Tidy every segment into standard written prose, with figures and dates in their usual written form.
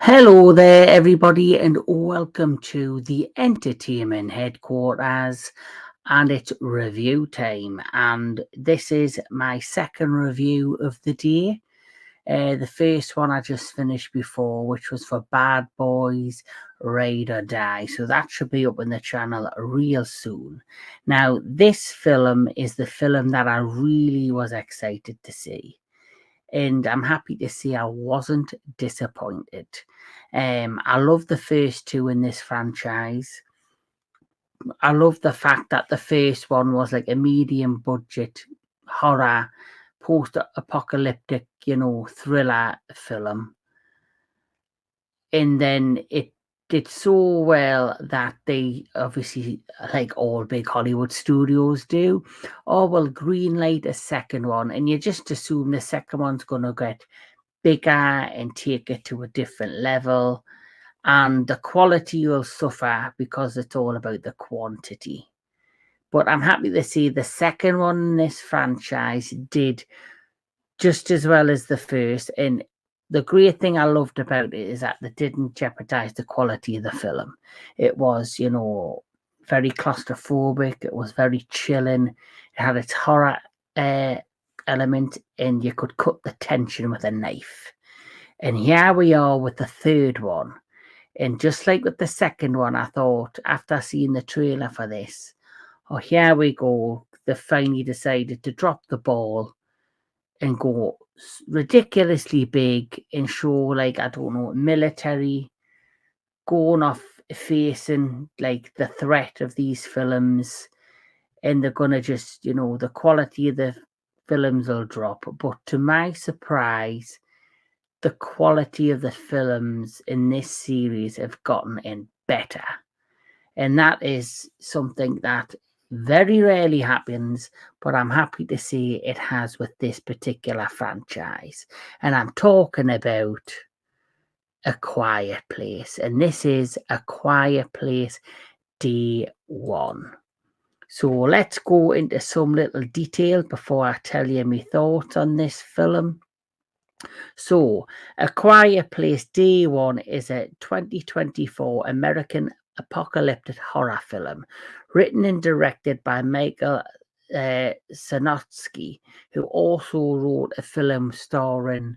Hello there, everybody, and welcome to the entertainment headquarters, and it's review time. And this is my second review of the day. The first one I just finished before, which was for Bad Boys Ride or Die. So that should be up on the channel real soon. Now, this film is the film that I really was excited to see. And I'm happy to say I wasn't disappointed. I love the first two in this franchise. I love the fact that the first one was like a medium budget horror, post-apocalyptic, thriller film. And then it did so well that they obviously, like all big Hollywood studios do, greenlight a second one, and you just assume the second one's going to get bigger and take it to a different level, and the quality will suffer because it's all about the quantity. But I'm happy to see the second one in this franchise did just as well as the first, and the great thing I loved about it is that they didn't jeopardize the quality of the film. It was, very claustrophobic. It was very chilling. It had its horror element, and you could cut the tension with a knife. And here we are with the third one. And just like with the second one, I thought, after seeing the trailer for this, oh, here we go. They finally decided to drop the ball and go ridiculously big and show, like, I don't know, military going off facing like the threat of these films, and they're gonna just, the quality of the films will drop. But to my surprise, the quality of the films in this series have gotten in better, and that is something that very rarely happens, but I'm happy to see it has with this particular franchise. And I'm talking about A Quiet Place, and this is A Quiet Place Day 1. So let's go into some little detail before I tell you my thoughts on this film. So, A Quiet Place Day 1 is a 2024 American apocalyptic horror film written and directed by Michael Sarnoski, who also wrote a film starring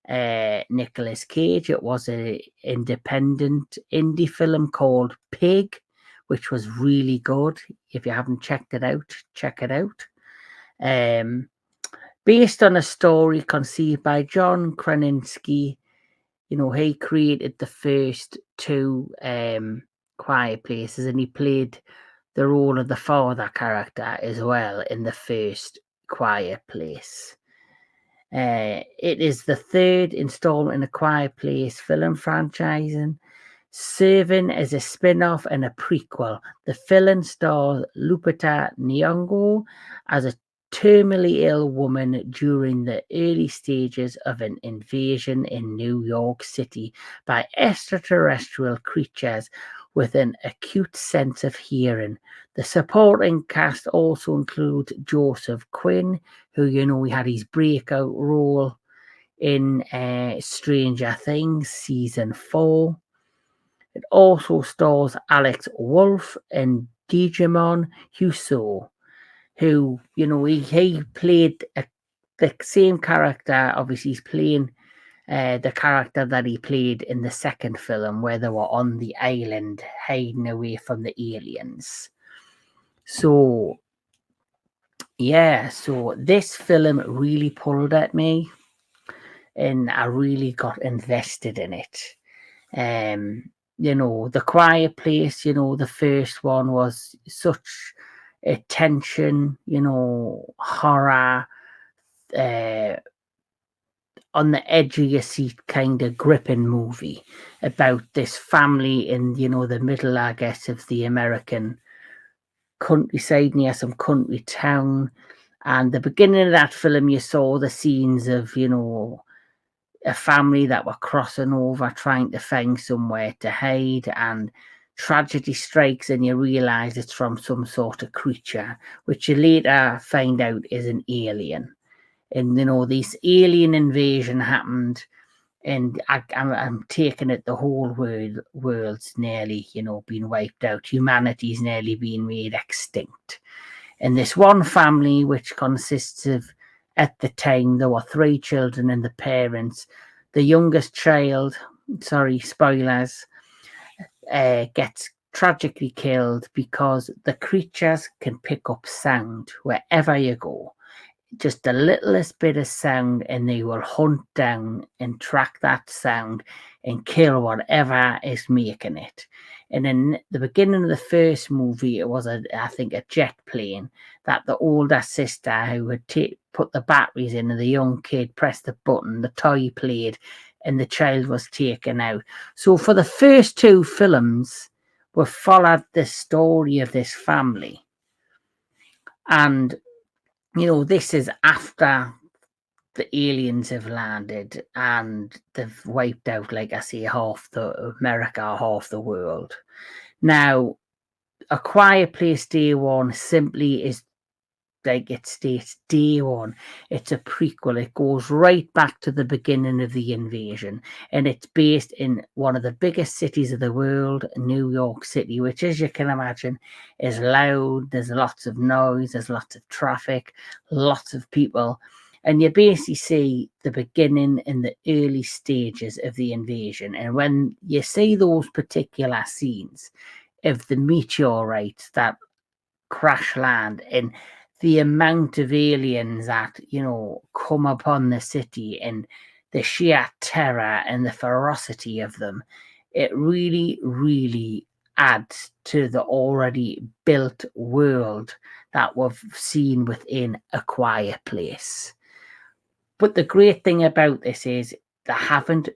Nicolas Cage. It was an independent indie film called Pig, which was really good. If you haven't checked it out, check it out. Based on a story conceived by John Krasinski, he created the first two Quiet Places, and he played the role of the father character as well in the first Quiet Place. It is the third installment in the Quiet Place film franchising, serving as a spin-off and a prequel. The film stars Lupita Nyong'o as a terminally ill woman during the early stages of an invasion in New York City by extraterrestrial creatures with an acute sense of hearing. The supporting cast also includes Joseph Quinn, who, he had his breakout role in Stranger Things Season 4. It also stars Alex Wolff and Djimon Hounsou, who, he played the same character. Obviously, he's playing the character that he played in the second film where they were on the island hiding away from the aliens. So, yeah, so this film really pulled at me, and I really got invested in it. The Quiet Place, the first one was such a tension, horror, on the edge of your seat kind of gripping movie about this family in, the middle, I guess, of the American countryside near some country town. And the beginning of that film, you saw the scenes of, a family that were crossing over, trying to find somewhere to hide, and tragedy strikes and you realise it's from some sort of creature, which you later find out is an alien. And, this alien invasion happened, and I'm taking it the whole world's nearly, been wiped out. Humanity's nearly been made extinct. And this one family, which consists of, at the time, there were 3 children and the parents. The youngest child, sorry, spoilers, gets tragically killed because the creatures can pick up sound wherever you go. Just the littlest bit of sound, and they will hunt down and track that sound and kill whatever is making it. And in the beginning of the first movie, it was, I think, a jet plane that the older sister who had put the batteries in, and the young kid pressed the button, the toy played, and the child was taken out. So for the first 2 films, we followed the story of this family. And this is after the aliens have landed and they've wiped out, like I say, half the America, half the world. Now, A Quiet Place Day One simply is, like it states, Day One. It's a prequel. It goes right back to the beginning of the invasion, and it's based in one of the biggest cities of the world, New York City, which, as you can imagine, is loud. There's lots of noise, there's lots of traffic, lots of people, and you basically see the beginning and the early stages of the invasion. And when you see those particular scenes of the meteorites that crash land, and the amount of aliens that come upon the city, and the sheer terror and the ferocity of them, it really, really adds to the already built world that we've seen within A Quiet Place. But the great thing about this is they haven't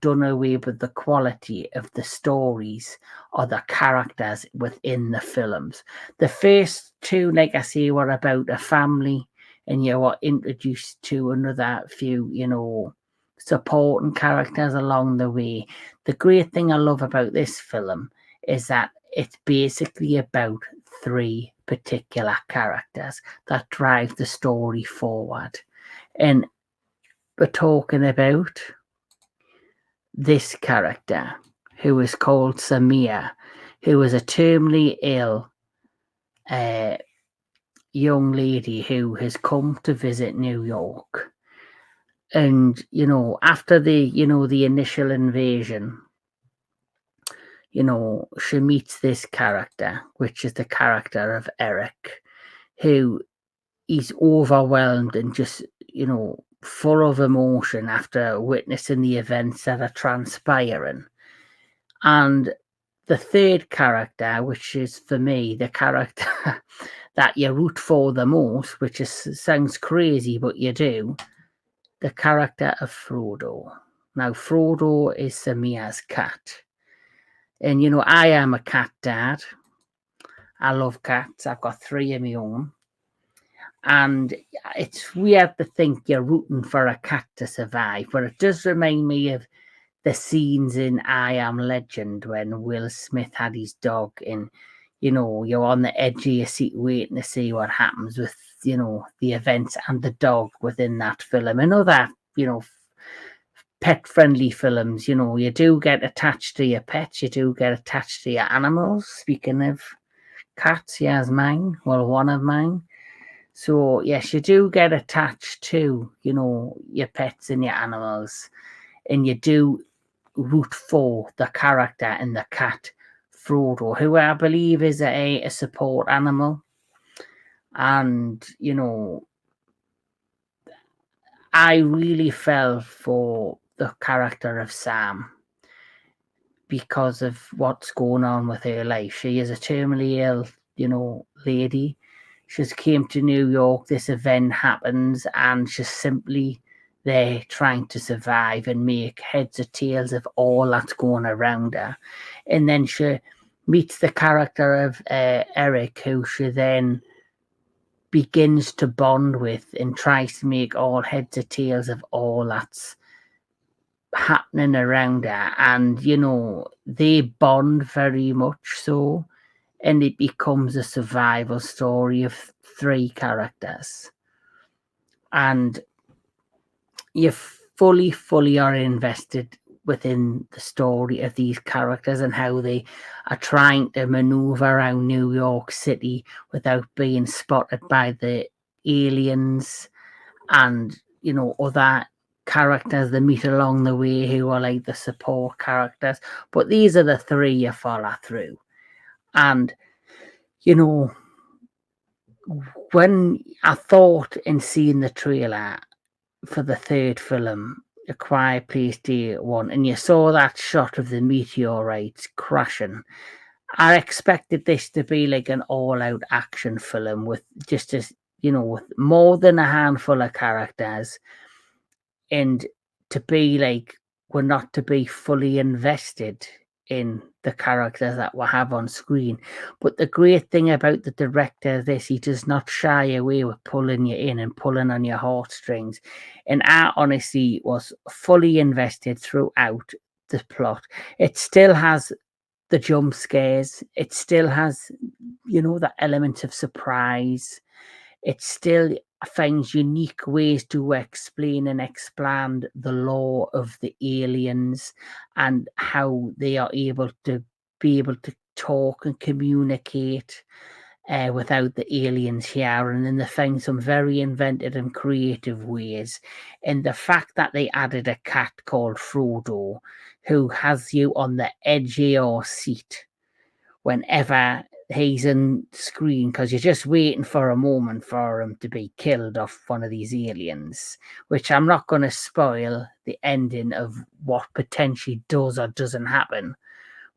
done away with the quality of the stories or the characters within the films. The first 2, like I say, were about a family, and you were introduced to another few, supporting characters along the way. The great thing I love about this film is that it's basically about 3 particular characters that drive the story forward. And we're talking about this character, who is called Samia, who is a terminally ill young lady who has come to visit New York. And, after the initial invasion, she meets this character, which is the character of Eric, who is overwhelmed and just, full of emotion after witnessing the events that are transpiring. And the third character, which is for me the character that you root for the most, which sounds crazy, but you do, the character of Frodo. Now, Frodo is Samia's cat. And, I am a cat dad. I love cats. I've got 3 of my own. And it's weird to think you're rooting for a cat to survive, but it does remind me of the scenes in I Am Legend when Will Smith had his dog, and you're on the edge of your seat waiting to see what happens with the events and the dog within that film. And other pet friendly films, you do get attached to your pets, you do get attached to your animals. Speaking of cats, here's mine, well, one of mine. So yes, you do get attached to your pets and your animals, and you do root for the character and the cat Frodo, who I believe is a support animal. And I really fell for the character of Sam because of what's going on with her life. She is a terminally ill, lady. She's came to New York, this event happens, and she's simply there trying to survive and make heads or tails of all that's going around her. And then she meets the character of Eric, who she then begins to bond with and tries to make all heads or tails of all that's happening around her. And, they bond very much so. And it becomes a survival story of 3 characters. And you fully are invested within the story of these characters and how they are trying to maneuver around New York City without being spotted by the aliens and, other characters they meet along the way who are like the support characters. But these are the 3 you follow through. And, when I thought in seeing the trailer for the 3rd film, A Quiet Place Day 1, and you saw that shot of the meteorites crashing, I expected this to be like an all-out action film with just as, with more than a handful of characters, and to be like, we're not to be fully invested in the characters that we have on screen. But the great thing about the director of this, he does not shy away with pulling you in and pulling on your heartstrings. And I honestly was fully invested throughout the plot. It still has the jump scares. It still has, the element of surprise. It still finds unique ways to explain and expand the lore of the aliens and how they are able to talk and communicate without the aliens here. And then they find some very inventive and creative ways. And the fact that they added a cat called Frodo, who has you on the edge of your seat whenever he's in screen, because you're just waiting for a moment for him to be killed off one of these aliens, which I'm not going to spoil the ending of what potentially does or doesn't happen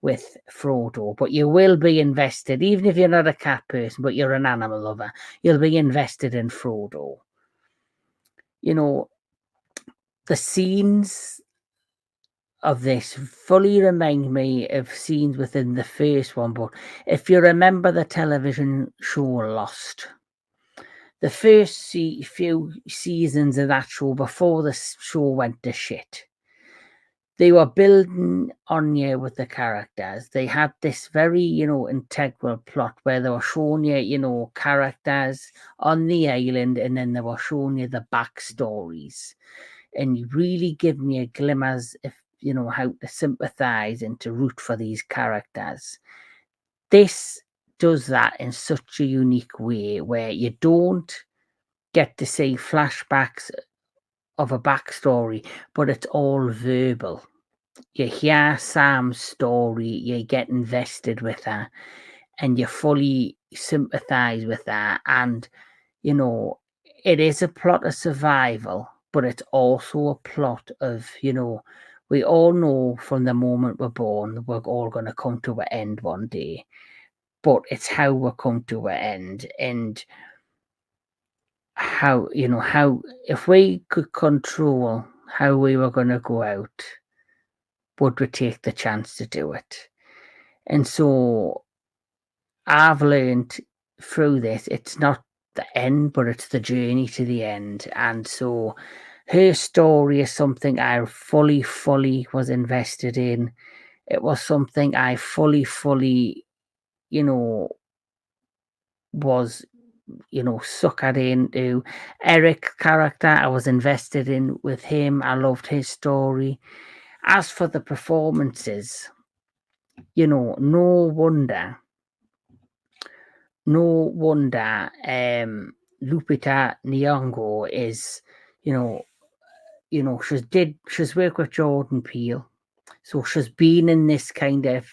with Frodo, but you will be invested, even if you're not a cat person, but you're an animal lover, you'll be invested in Frodo. The scenes of this fully remind me of scenes within the first one, but if you remember the television show Lost, the first few seasons of that show before the show went to shit, they were building on you with the characters. They had this very, integral plot where they were showing you, characters on the island, and then they were showing you the backstories and really giving you glimmers of, how to sympathize and to root for these characters. This does that in such a unique way where you don't get to see flashbacks of a backstory, but it's all verbal. You hear Sam's story, you get invested with her, and you fully sympathize with her. And, it is a plot of survival, but it's also a plot of, we all know from the moment we're born, we're all going to come to an end one day. But it's how we come to an end, and how if we could control how we were going to go out, would we take the chance to do it? And so I've learned through this, it's not the end, but it's the journey to the end. And so her story is something I fully was invested in. It was something I fully, was, suckered into. Eric's character, I was invested in with him. I loved his story. As for the performances, no wonder Lupita Nyong'o is, she's worked with Jordan Peele, so she's been in this kind of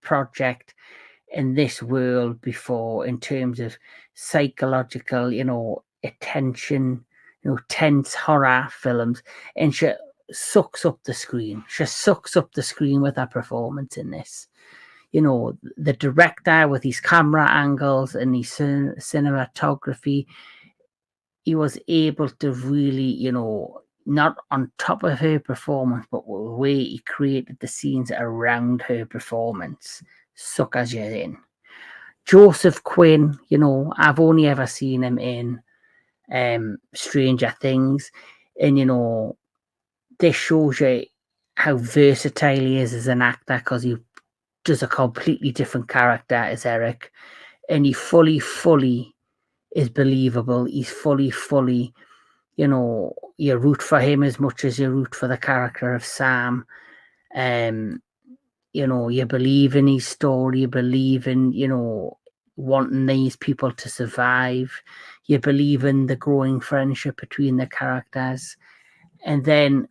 project in this world before in terms of psychological, attention, tense horror films, and she sucks up the screen. She sucks up the screen with her performance in this. The director with his camera angles and his cinematography, he was able to really, not on top of her performance, but the way he created the scenes around her performance, suckers you in. Joseph Quinn, I've only ever seen him in Stranger Things, and this shows you how versatile he is as an actor, because he does a completely different character as Eric, and he fully is believable. He's fully, you root for him as much as you root for the character of Sam. You believe in his story, you believe in, wanting these people to survive. You believe in the growing friendship between the characters. And then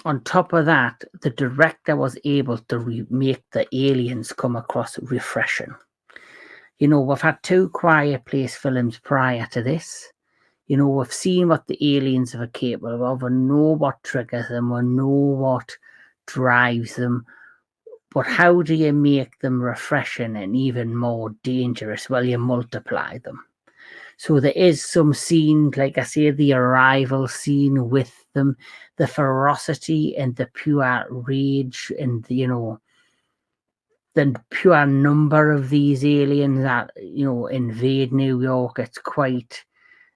on top of that, the director was able to make the aliens come across refreshing. We've had 2 Quiet Place films prior to this. We've seen what the aliens are capable of, and know what triggers them, and know what drives them. But how do you make them refreshing and even more dangerous? Well, you multiply them. So there is some scene, like I say, the arrival scene with them, the ferocity and the pure rage, and the pure number of these aliens that invade New York. It's quite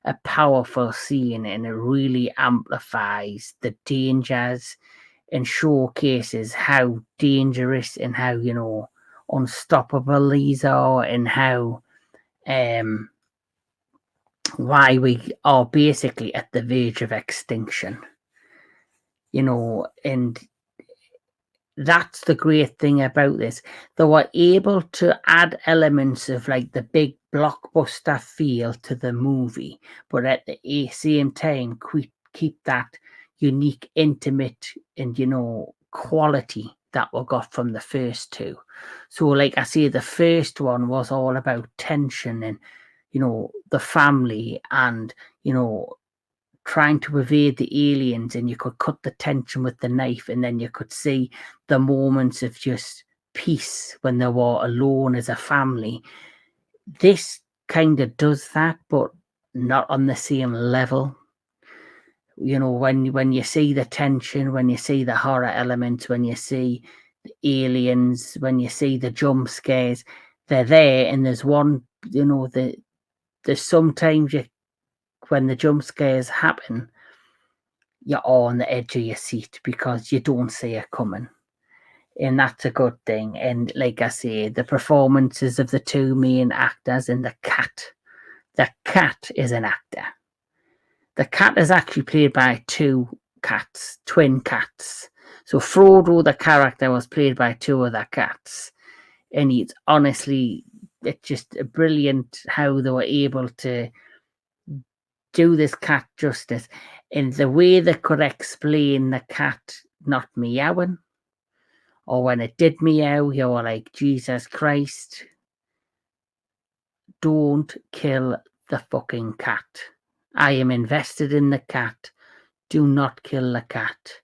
a powerful scene, and it really amplifies the dangers and showcases how dangerous and how unstoppable these are, and how why we are basically at the verge of extinction. And that's the great thing about this. They were able to add elements of like the big blockbuster feel to the movie, but at the same time keep that unique, intimate, and quality that we got from the first 2. So like I say, the first one was all about tension and the family, and trying to evade the aliens, and you could cut the tension with the knife, and then you could see the moments of just peace when they were alone as a family. This kind of does that, but not on the same level. When you see the tension, when you see the horror elements, when you see the aliens, when you see the jump scares, they're there. And there's one, there's sometimes when the jump scares happen, you're on the edge of your seat because you don't see it coming. And that's a good thing. And like I say, the performances of the 2 main actors and the cat is an actor. The cat is actually played by 2 cats, twin cats. So Frodo, the character, was played by 2 other cats. And it's just brilliant how they were able to do this cat justice. In the way they could explain the cat not meowing, or when it did meow, you were like, Jesus Christ, don't kill the fucking cat. I am invested in the cat. Do not kill the cat.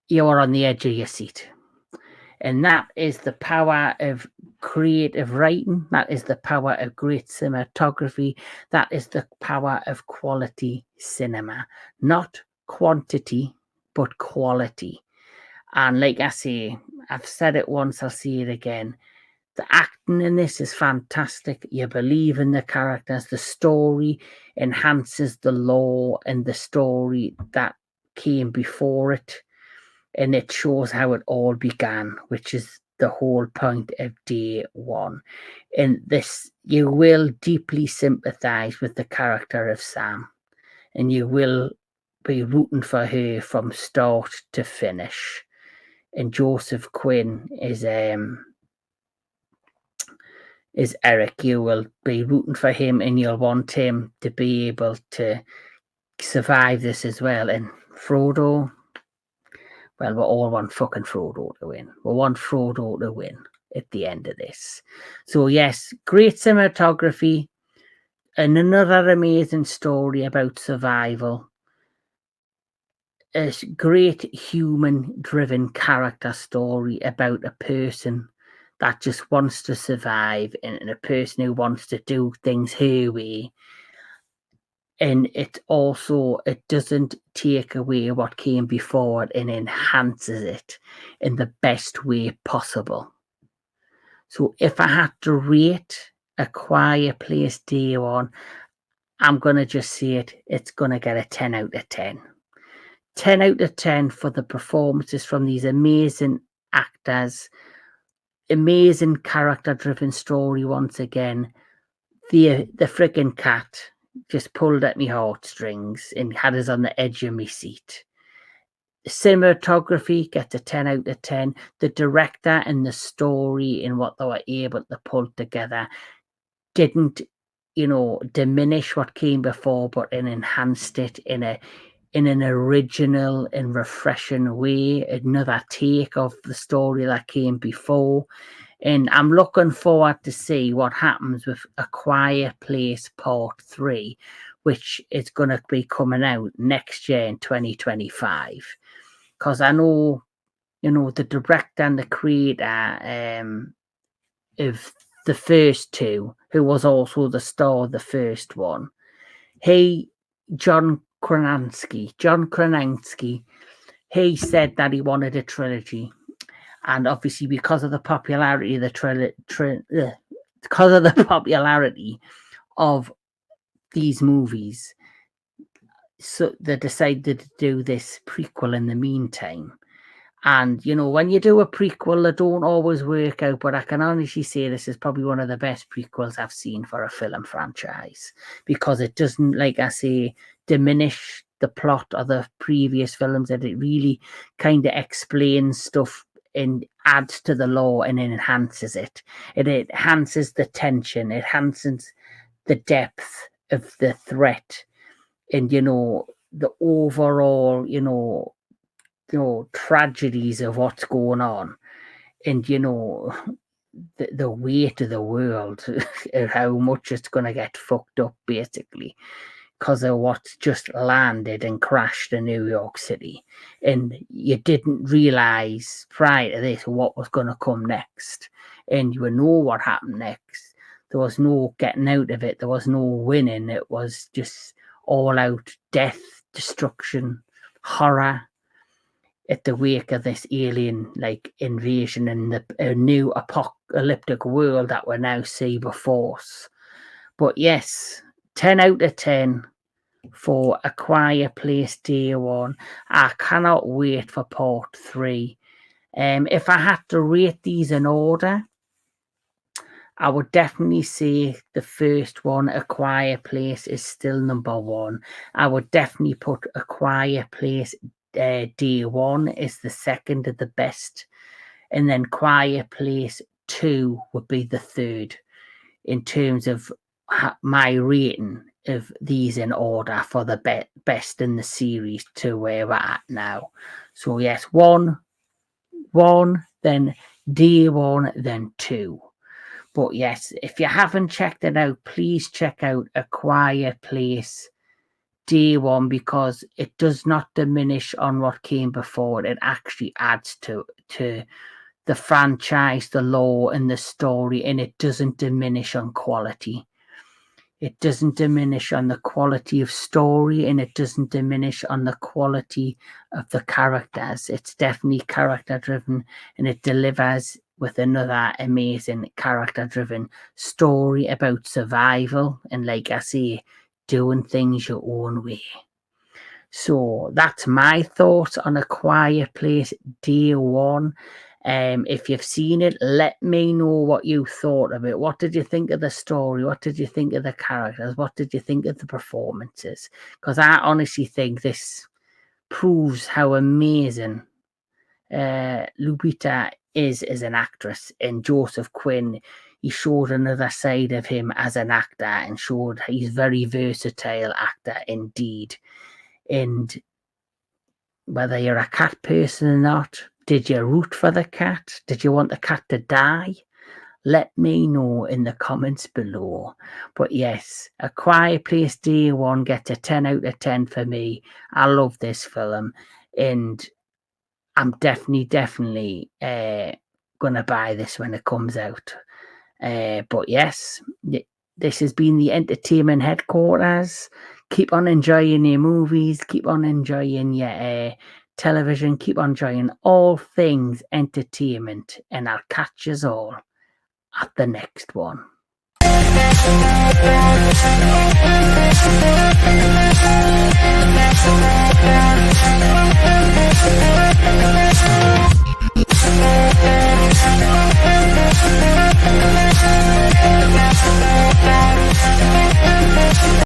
You are on the edge of your seat. And that is the power of creative writing. That is the power of great cinematography. That is the power of quality cinema. Not quantity, but quality. And like I say, I've said it once, I'll say it again. The acting in this is fantastic. You believe in the characters. The story enhances the lore and the story that came before it. And it shows how it all began, which is the whole point of day 1. And this, you will deeply sympathize with the character of Sam, and you will be rooting for her from start to finish. And Joseph Quinn is Eric. You will be rooting for him, and you'll want him to be able to survive this as well. And Frodo, well, we all want fucking Frodo to win. We want Frodo to win at the end of this. So yes, great cinematography, and another amazing story about survival. A great human-driven character story about a person that just wants to survive, and a person who wants to do things her way. And it doesn't take away what came before it, and enhances it in the best way possible. So if I had to rate A Quiet Place Day One, I'm going to just say it's going to get a 10 out of 10. 10 out of 10 for the performances from these amazing actors. Amazing character-driven story once again. The friggin' cat just pulled at me heartstrings and had us on the edge of my seat. Cinematography gets a 10 out of 10. The director and the story and what they were able to pull together didn't, diminish what came before, but enhanced it in an original and refreshing way. Another take of the story that came before. And I'm looking forward to see what happens with A Quiet Place Part 3, which is going to be coming out next year in 2025. Because I know, the director and the creator of the first two, who was also the star of the first one, John Krasinski, he said that he wanted a trilogy. And obviously, because of the popularity of these movies, so they decided to do this prequel in the meantime. And when you do a prequel, they don't always work out. But I can honestly say this is probably one of the best prequels I've seen for a film franchise, because it doesn't, like I say, diminish the plot of the previous films. That it really kind of explains stuff and adds to the lore and enhances it. It enhances the tension. It enhances the depth of the threat, and the overall tragedies of what's going on, and the weight of the world, and how much it's going to get fucked up, basically, because of what's just landed and crashed in New York City. And you didn't realize prior to this what was going to come next, and you know what happened next. There was no getting out of it. There was no winning. It was just all out death, destruction, horror at the wake of this alien invasion and the new apocalyptic world that we now see before us. But yes, 10 out of 10 for A Quiet Place Day One. I cannot wait for Part 3. If I had to rate these in order, I would definitely say the first one, A Quiet Place, is still number one. I would definitely put A Quiet Place Day One is the second of the best, and then Quiet Place 2 would be the third in terms of my rating of these in order for the best in the series to where we're at now. So yes, one, then Day One, then 2. But yes, if you haven't checked it out, please check out A Quiet Place Day One, because it does not diminish on what came before. It actually adds to the franchise, the lore, and the story, and it doesn't diminish on quality. It doesn't diminish on the quality of story, and it doesn't diminish on the quality of the characters. It's definitely character driven, and it delivers with another amazing character driven story about survival and, like I say, doing things your own way. So that's my thoughts on A Quiet Place Day One. If you've seen it, let me know what you thought of it. What did you think of the story? What did you think of the characters? What did you think of the performances? Because I honestly think this proves how amazing Lupita is as an actress. And Joseph Quinn, he showed another side of him as an actor, and showed he's a very versatile actor indeed. And whether you're a cat person or not, did you root for the cat? Did you want the cat to die? Let me know in the comments below. But yes, A Quiet Place Day One gets a 10 out of 10 for me. I love this film, and I'm definitely going to buy this when it comes out. But yes, this has been the Entertainment Headquarters. Keep on enjoying your movies. Keep on enjoying your television. Keep on enjoying all things entertainment. And I'll catch you all at the next one.